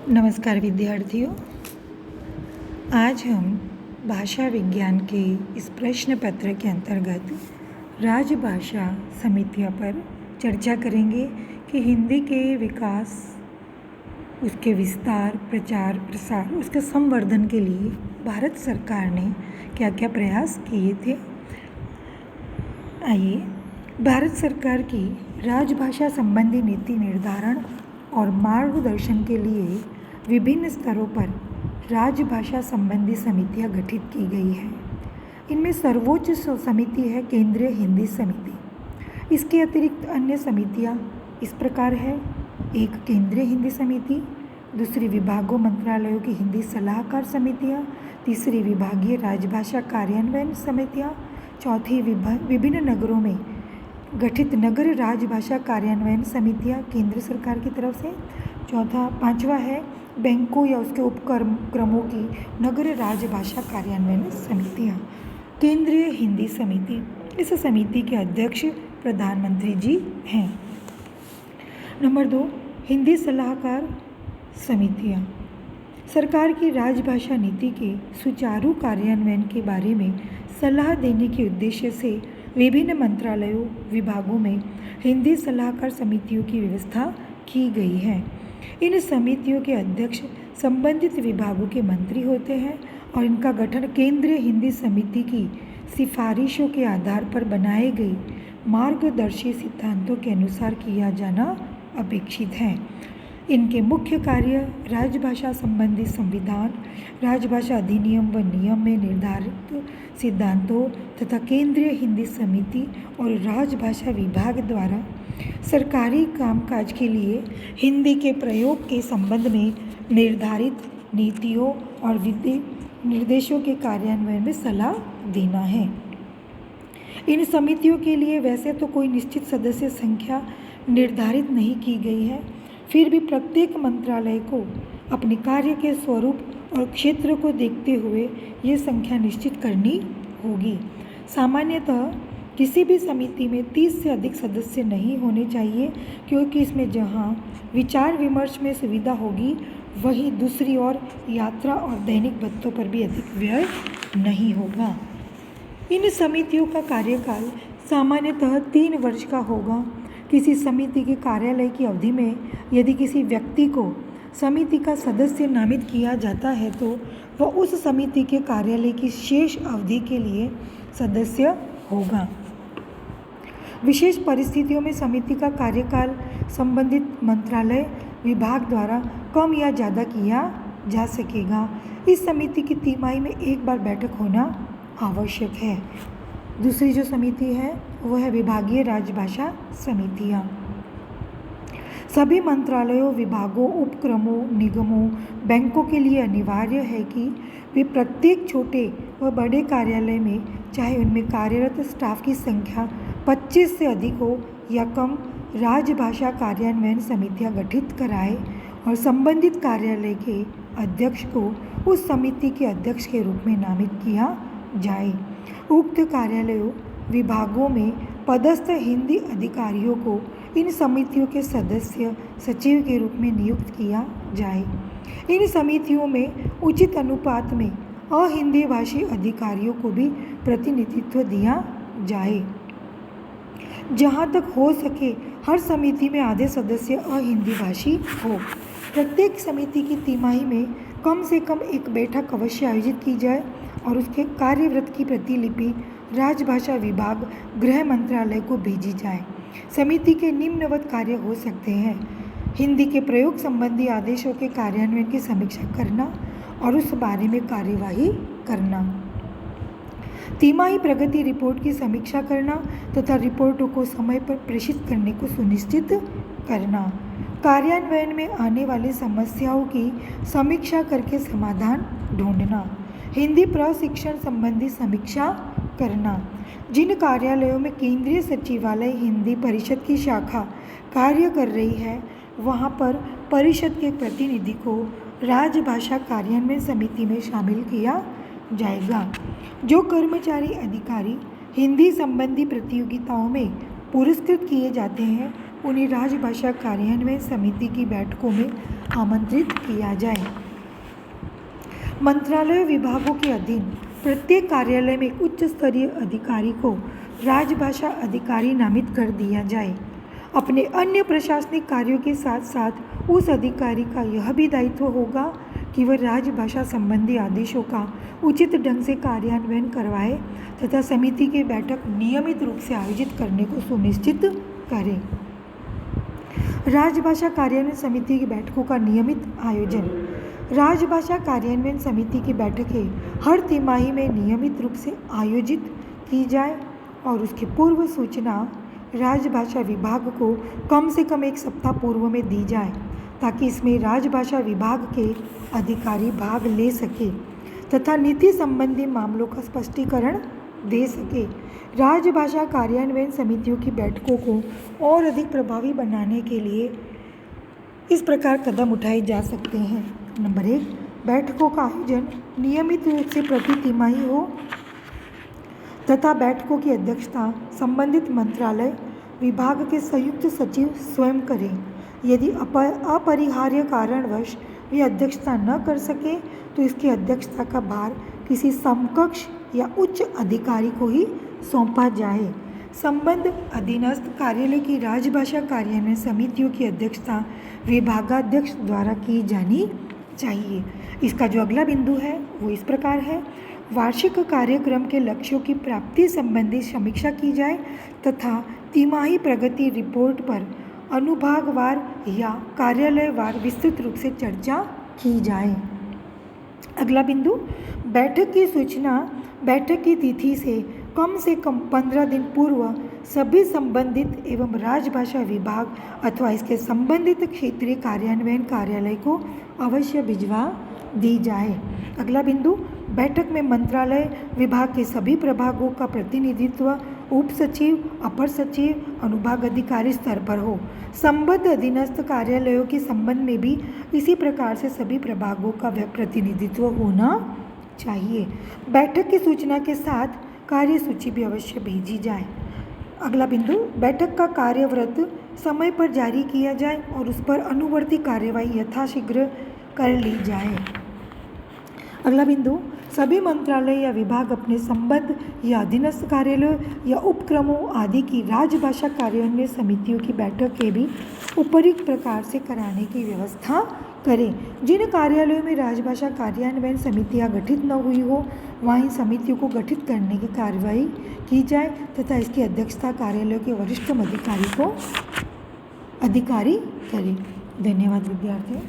नमस्कार विद्यार्थियों। आज हम भाषा विज्ञान के इस प्रश्न पत्र के अंतर्गत राजभाषा समितियों पर चर्चा करेंगे कि हिंदी के विकास, उसके विस्तार, प्रचार, प्रसार, उसके संवर्धन के लिए भारत सरकार ने क्या क्या प्रयास किए थे। आइए, भारत सरकार की राजभाषा संबंधी नीति निर्धारण और मार्गदर्शन के लिए विभिन्न स्तरों पर राजभाषा संबंधी समितियां गठित की गई है। इनमें सर्वोच्च समिति है केंद्रीय हिंदी समिति। इसके अतिरिक्त अन्य समितियां इस प्रकार है: एक केंद्रीय हिंदी समिति, दूसरी विभागों मंत्रालयों की हिंदी सलाहकार समितियां, तीसरी विभागीय राजभाषा कार्यान्वयन समितियां, चौथी विभिन्न नगरों में गठित नगर राजभाषा कार्यान्वयन समितियां केंद्र सरकार की तरफ से, पांचवा है बैंकों या उसके उपक्रमों की नगर राजभाषा कार्यान्वयन समितियां। केंद्रीय हिंदी समिति, इस समिति के अध्यक्ष प्रधानमंत्री जी हैं। नंबर 2, हिंदी सलाहकार समितियां सरकार की राजभाषा नीति के सुचारू कार्यान्वयन के बारे में सलाह देने के उद्देश्य से विभिन्न मंत्रालयों, विभागों में हिंदी सलाहकार समितियों की व्यवस्था की गई है। इन समितियों के अध्यक्ष संबंधित विभागों के मंत्री होते हैं और इनका गठन केंद्रीय हिंदी समिति की सिफारिशों के आधार पर बनाए गए मार्गदर्शी सिद्धांतों के अनुसार किया जाना अपेक्षित है। इनके मुख्य कार्य राजभाषा संबंधी संविधान, राजभाषा अधिनियम व नियम में निर्धारित सिद्धांतों तथा केंद्रीय हिंदी समिति और राजभाषा विभाग द्वारा सरकारी कामकाज के लिए हिंदी के प्रयोग के संबंध में निर्धारित नीतियों और विधि निर्देशों के कार्यान्वयन में सलाह देना है। इन समितियों के लिए वैसे तो कोई निश्चित सदस्य संख्या निर्धारित नहीं की गई है, फिर भी प्रत्येक मंत्रालय को अपने कार्य के स्वरूप और क्षेत्र को देखते हुए ये संख्या निश्चित करनी होगी। सामान्यतः किसी भी समिति में 30 से अधिक सदस्य नहीं होने चाहिए, क्योंकि इसमें जहां विचार विमर्श में सुविधा होगी, वहीं दूसरी ओर यात्रा और दैनिक भत्तों पर भी अधिक व्यय नहीं होगा। इन समितियों का कार्यकाल सामान्यतः 3 वर्ष का होगा। किसी समिति के कार्यालय की अवधि में यदि किसी व्यक्ति को समिति का सदस्य नामित किया जाता है तो वह उस समिति के कार्यालय की शेष अवधि के लिए सदस्य होगा। विशेष परिस्थितियों में समिति का कार्यकाल संबंधित मंत्रालय, विभाग द्वारा कम या ज़्यादा किया जा सकेगा। इस समिति की तिमाही में एक बार बैठक होना आवश्यक है। दूसरी जो समिति है वह है विभागीय राजभाषा समितियाँ। सभी मंत्रालयों, विभागों, उपक्रमों, निगमों, बैंकों के लिए अनिवार्य है कि वे प्रत्येक छोटे व बड़े कार्यालय में, चाहे उनमें कार्यरत स्टाफ की संख्या 25 से अधिक हो या कम, राजभाषा कार्यान्वयन समितियां गठित कराए और संबंधित कार्यालय के अध्यक्ष को उस समिति के अध्यक्ष के रूप में नामित किया जाए। उक्त कार्यालयों, विभागों में पदस्थ हिंदी अधिकारियों को इन समितियों के सदस्य सचिव के रूप में नियुक्त किया जाए। इन समितियों में उचित अनुपात में अहिंदी भाषी अधिकारियों को भी प्रतिनिधित्व दिया जाए। जहाँ तक हो सके हर समिति में आधे सदस्य अहिंदी भाषी हो। प्रत्येक समिति की तिमाही में कम से कम एक बैठक अवश्य आयोजित की जाए और उसके कार्यवृत्त की प्रतिलिपि राजभाषा विभाग, गृह मंत्रालय को भेजी जाए। समिति के निम्नवत कार्य हो सकते हैं: हिंदी के प्रयोग संबंधी आदेशों के कार्यान्वयन की समीक्षा करना और उस बारे में कार्यवाही करना, तिमाही प्रगति रिपोर्ट की समीक्षा करना तथा रिपोर्टों को समय पर प्रेषित करने को सुनिश्चित करना, कार्यान्वयन में आने वाली समस्याओं की समीक्षा करके समाधान ढूंढना, हिंदी प्रशिक्षण संबंधी समीक्षा करना। जिन कार्यालयों में केंद्रीय सचिवालय हिंदी परिषद की शाखा कार्य कर रही है, वहां पर परिषद के प्रतिनिधि को राजभाषा कार्यान्वयन समिति में शामिल किया जाएगा। जो कर्मचारी अधिकारी हिंदी संबंधी प्रतियोगिताओं में पुरस्कृत किए जाते हैं, उन्हें राजभाषा कार्यान्वयन समिति की बैठकों में आमंत्रित किया जाए। मंत्रालय विभागों के अधीन प्रत्येक कार्यालय में एक उच्च स्तरीय अधिकारी को राजभाषा अधिकारी नामित कर दिया जाए। अपने अन्य प्रशासनिक कार्यों के साथ साथ उस अधिकारी का यह भी दायित्व होगा कि वह राजभाषा संबंधी आदेशों का उचित ढंग से कार्यान्वयन करवाए तथा समिति की बैठक नियमित रूप से आयोजित करने को सुनिश्चित करे। राजभाषा कार्यान्वयन समिति की बैठकों का नियमित आयोजन। राजभाषा कार्यान्वयन समिति की बैठकें हर तिमाही में नियमित रूप से आयोजित की जाए और उसकी पूर्व सूचना राजभाषा विभाग को कम से कम 1 सप्ताह पूर्व में दी जाए ताकि इसमें राजभाषा विभाग के अधिकारी भाग ले सके तथा नीति संबंधी मामलों का स्पष्टीकरण दे सके। राजभाषा कार्यान्वयन समितियों की बैठकों को और अधिक प्रभावी बनाने के लिए इस प्रकार कदम उठाए जा सकते हैं। नंबर 1, बैठकों का आयोजन नियमित रूप से प्रति तिमाही हो तथा बैठकों की अध्यक्षता संबंधित मंत्रालय विभाग के संयुक्त सचिव स्वयं करें। यदि अपरिहार्य कारणवश वे अध्यक्षता न कर सके तो इसकी अध्यक्षता का भार किसी समकक्ष या उच्च अधिकारी को ही सौंपा जाए। संबद्ध अधीनस्थ कार्यालय की राजभाषा कार्यान्वयन समितियों की अध्यक्षता विभागाध्यक्ष द्वारा की जानी चाहिए। इसका जो अगला बिंदु है वो इस प्रकार है। वार्षिक कार्यक्रम के लक्ष्यों की प्राप्ति संबंधी समीक्षा की जाए तथा तिमाही प्रगति रिपोर्ट पर अनुभागवार या कार्यालयवार विस्तृत रूप से चर्चा की जाए। अगला बिंदु, बैठक की सूचना बैठक की तिथि से कम 15 दिन पूर्व सभी संबंधित एवं राजभाषा विभाग अथवा इसके संबंधित क्षेत्रीय कार्यान्वयन कार्यालय को अवश्य भिजवा दी जाए। अगला बिंदु, बैठक में मंत्रालय विभाग के सभी प्रभागों का प्रतिनिधित्व उप सचिव, अपर सचिव, अनुभाग अधिकारी स्तर पर हो। संबद्ध अधीनस्थ कार्यालयों के संबंध में भी इसी प्रकार से सभी प्रभागों का प्रतिनिधित्व होना चाहिए। बैठक की सूचना के साथ कार्यसूची भी अवश्य भेजी जाए। अगला बिंदु, बैठक का कार्यवृत्त समय पर जारी किया जाए और उस पर अनुवर्ती कार्यवाही यथाशीघ्र कर ली जाए। अगला बिंदु, सभी मंत्रालय या विभाग अपने संबद्ध या अधीनस्थ कार्यालय या उपक्रमों आदि की राजभाषा कार्यान्वयन समितियों की बैठक के भी उपयुक्त प्रकार से कराने की व्यवस्था करें। जिन कार्यालयों में राजभाषा कार्यान्वयन समितियां गठित न हुई हो वहाँ इन समितियों को गठित करने की कार्रवाई की जाए तथा इसकी अध्यक्षता कार्यालय के वरिष्ठतम अधिकारी करें। धन्यवाद विद्यार्थियों।